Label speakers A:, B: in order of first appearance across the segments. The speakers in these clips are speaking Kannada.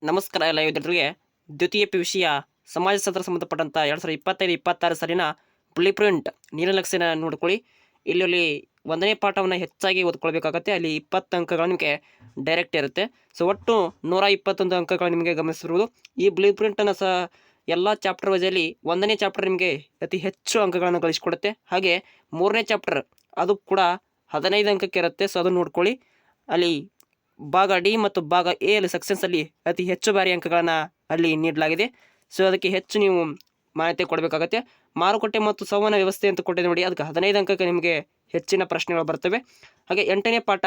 A: ನಮಸ್ಕಾರ ಎಲ್ಲ ವಿದ್ಯಾರ್ಥಿಗಳಿಗೆ ದ್ವಿತೀಯ ಪಿಯುಸಿಯ ಸಮಾಜಶಾಸ್ತ್ರ ಸಂಬಂಧಪಟ್ಟಂಥ 2025-26 ಸಾಲಿನ ಬ್ಲೂಪ್ರಿಂಟ್ ನೀಲನಕ್ಷೆನ ನೋಡ್ಕೊಳ್ಳಿ. ಇಲ್ಲಿ ಒಂದನೇ ಪಾಠವನ್ನು ಹೆಚ್ಚಾಗಿ ಓದ್ಕೊಳ್ಬೇಕಾಗತ್ತೆ. ಅಲ್ಲಿ 20 ಅಂಕಗಳು ನಿಮಗೆ ಡೈರೆಕ್ಟ್ ಇರುತ್ತೆ. ಸೊ ಒಟ್ಟು 121 ಅಂಕಗಳು ನಿಮಗೆ ಗಮನಿಸಿರುವುದು. ಈ ಬ್ಲೂಪ್ರಿಂಟನ್ನು ಸಹ ಎಲ್ಲ ಚಾಪ್ಟರ್ ವೈಸಲ್ಲಿ ಒಂದನೇ ಚಾಪ್ಟರ್ ನಿಮಗೆ ಅತಿ ಹೆಚ್ಚು ಅಂಕಗಳನ್ನು ಗಳಿಸಿಕೊಡುತ್ತೆ. ಹಾಗೆ ಮೂರನೇ ಚಾಪ್ಟರ್ ಅದು ಕೂಡ 15 ಅಂಕಕ್ಕೆ ಇರುತ್ತೆ. ಸೊ ಅದನ್ನು ನೋಡ್ಕೊಳ್ಳಿ. ಅಲ್ಲಿ ಭಾಗ ಡಿ ಮತ್ತು ಭಾಗ ಎ ಅಲ್ಲಿ ಸೆಕ್ಷನ್ಸಲ್ಲಿ ಅತಿ ಹೆಚ್ಚು ಬಾರಿ ಅಂಕಗಳನ್ನು ಅಲ್ಲಿ ನೀಡಲಾಗಿದೆ. ಸೊ ಅದಕ್ಕೆ ಹೆಚ್ಚು ನೀವು ಮಾಹಿತಿ ಕೊಡಬೇಕಾಗತ್ತೆ. ಮಾರುಕಟ್ಟೆ ಮತ್ತು ಸಂವಹನ ವ್ಯವಸ್ಥೆ ಅಂತ ಕೊಟ್ಟಿದೆ ನೋಡಿ, ಅದಕ್ಕೆ 15 ಅಂಕಕ್ಕೆ ನಿಮಗೆ ಹೆಚ್ಚಿನ ಪ್ರಶ್ನೆಗಳು ಬರ್ತವೆ. ಹಾಗೆ 8ನೇ ಪಾಠ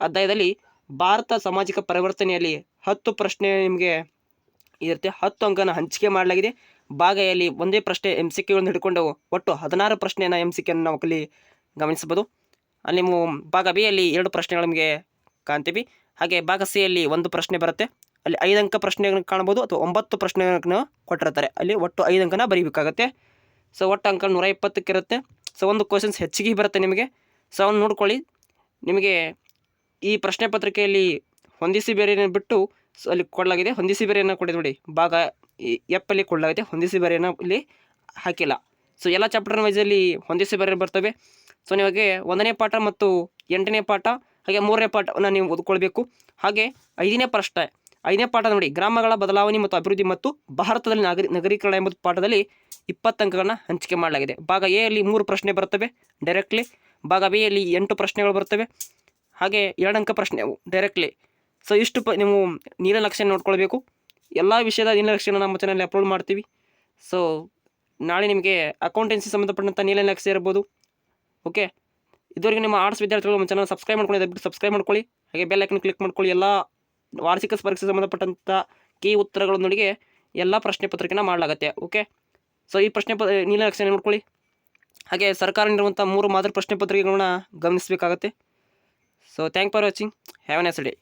A: ಅಧ್ಯಾಯದಲ್ಲಿ ಭಾರತ ಸಾಮಾಜಿಕ ಪರಿವರ್ತನೆಯಲ್ಲಿ 10 ಪ್ರಶ್ನೆ ನಿಮಗೆ ಇರುತ್ತೆ. 10 ಅಂಕನ ಹಂಚಿಕೆ ಮಾಡಲಾಗಿದೆ. ಭಾಗ ಎಲ್ಲಿ ಒಂದೇ ಪ್ರಶ್ನೆ MCQ ಹಿಡ್ಕೊಂಡು ಒಟ್ಟು 16 ಪ್ರಶ್ನೆಯನ್ನು MCQ ನಾವು ಅಲ್ಲಿ ಗಮನಿಸಬಹುದು. ಅಲ್ಲಿ ನೀವು ಭಾಗ ಬಿ ಅಲ್ಲಿ 2 ಪ್ರಶ್ನೆಗಳು ನಿಮಗೆ ಕಾಣ್ತೀವಿ. ಹಾಗೆ ಭಾಗ ಸಿ ಅಲ್ಲಿ 1 ಪ್ರಶ್ನೆ ಬರುತ್ತೆ. ಅಲ್ಲಿ 5 ಅಂಕ ಪ್ರಶ್ನೆಗಳನ್ನು ಕಾಣ್ಬೋದು, ಅಥವಾ 9 ಪ್ರಶ್ನೆಗಳನ್ನು ಕೊಟ್ಟಿರ್ತಾರೆ. ಅಲ್ಲಿ ಒಟ್ಟು 5 ಅಂಕನ ಬರೀಬೇಕಾಗತ್ತೆ. ಸೊ ಒಟ್ಟು ಅಂಕ 120ಕ್ಕೆ ಇರುತ್ತೆ. ಸೊ ಒಂದು ಕ್ವಶನ್ಸ್ ಹೆಚ್ಚಿಗೆ ಬರುತ್ತೆ ನಿಮಗೆ. ಸೊ ಅವನ್ನ ನೋಡ್ಕೊಳ್ಳಿ. ನಿಮಗೆ ಈ ಪ್ರಶ್ನೆ ಪತ್ರಿಕೆಯಲ್ಲಿ ಹೊಂದಿಸಿ ಬೇರೆಯನ್ನು ಬಿಟ್ಟು ಸೊ ಅಲ್ಲಿ ಕೊಡಲಾಗಿದೆ. ಹೊಂದಿಸಿ ಬೇರೆಯನ್ನು ಕೊಟ್ಟಿದೆ ನೋಡಿ, ಭಾಗ ಎಫ್ ಅಲ್ಲಿ ಕೊಡಲಾಗಿದೆ. ಹೊಂದಿಸಿ ಬೇರೆಯನ್ನು ಇಲ್ಲಿ ಹಾಕಿಲ್ಲ. ಸೊ ಎಲ್ಲ ಚಾಪ್ಟರ್ ವೈಸಲ್ಲಿ ಹೊಂದಿಸಿ ಬೇರೆ ಬರ್ತವೆ. ಸೊ ನಿಮಗೆ 1ನೇ ಪಾಠ ಮತ್ತು 8ನೇ ಪಾಠ ಹಾಗೆ 3ನೇ ಪಾಠವನ್ನು ನೀವು ಓದ್ಕೊಳ್ಬೇಕು. ಹಾಗೆ 5ನೇ ಪಾಠ ನೋಡಿ, ಗ್ರಾಮಗಳ ಬದಲಾವಣೆ ಮತ್ತು ಅಭಿವೃದ್ಧಿ ಮತ್ತು ಭಾರತದಲ್ಲಿ ನಗರೀಕರಣ ಎಂಬ ಪಾಠದಲ್ಲಿ 20 ಅಂಕಗಳನ್ನು ಹಂಚಿಕೆ ಮಾಡಲಾಗಿದೆ. ಭಾಗ ಎ ಅಲ್ಲಿ 3 ಪ್ರಶ್ನೆ ಬರ್ತವೆ ಡೈರೆಕ್ಟ್ಲಿ. ಭಾಗ ಬಿ ಅಲ್ಲಿ 8 ಪ್ರಶ್ನೆಗಳು ಬರ್ತವೆ. ಹಾಗೆ 2 ಅಂಕ ಪ್ರಶ್ನೆ ಡೈರೆಕ್ಟ್ಲಿ. ಸೊ ಇಷ್ಟು ನೀವು ನೀಲನಕ್ಷೆ ನೋಡ್ಕೊಳ್ಬೇಕು. ಎಲ್ಲ ವಿಷಯದ ನೀಲನಕ್ಷೆನ ನಮ್ಮ ಚಾನಲ್ ಅಪ್ಲೋಡ್ ಮಾಡ್ತೀವಿ. ಸೊ ನಾಳೆ ನಿಮಗೆ ಅಕೌಂಟೆನ್ಸಿ ಸಂಬಂಧಪಟ್ಟಂಥ ನೀಲನಕ್ಷೆ ಇರ್ಬೋದು. ಓಕೆ, ಇದುವರೆಗೆ ನಿಮ್ಮ ಆರ್ಟ್ಸ್ ವಿದ್ಯಾರ್ಥಿಗಳು ನಮ್ಮ ಚಾನಲ್ ಸಬ್ಸ್ಕ್ರೈಬ್ ಮಾಡ್ಕೊಳ್ಳಿ, ದಯವಿಟ್ಟು ಸಬ್ಸ್ಕ್ರೈಬ್ ಮಾಡ್ಕೊಳ್ಳಿ. ಹಾಗೆ ಬೆಲ್ ಐಕನ್ ಕ್ಲಿಕ್ ಮಾಡ್ಕೊಳ್ಳಿ. ಎಲ್ಲ ವಾರ್ಷಿಕ ಪರೀಕ್ಷೆ ಸಂಬಂಧಪಟ್ಟಂಥ ಕೀ ಉತ್ತರಗಳೊಂದಿಗೆ ಎಲ್ಲ ಪ್ರಶ್ನೆ ಪತ್ರಿಕೆನ ಮಾಡಲಾಗುತ್ತೆ. ಓಕೆ, ಸೊ ಈ ನೀಲನಕ್ಷೆ ನೋಡ್ಕೊಳ್ಳಿ. ಹಾಗೆ ಸರ್ಕಾರ ನೀಡುವಂಥ 3 ಮಾದರಿ ಪ್ರಶ್ನೆ ಪತ್ರಿಕೆಗಳನ್ನ ಗಮನಿಸಬೇಕಾಗತ್ತೆ. So thank for watching. Have a nice day.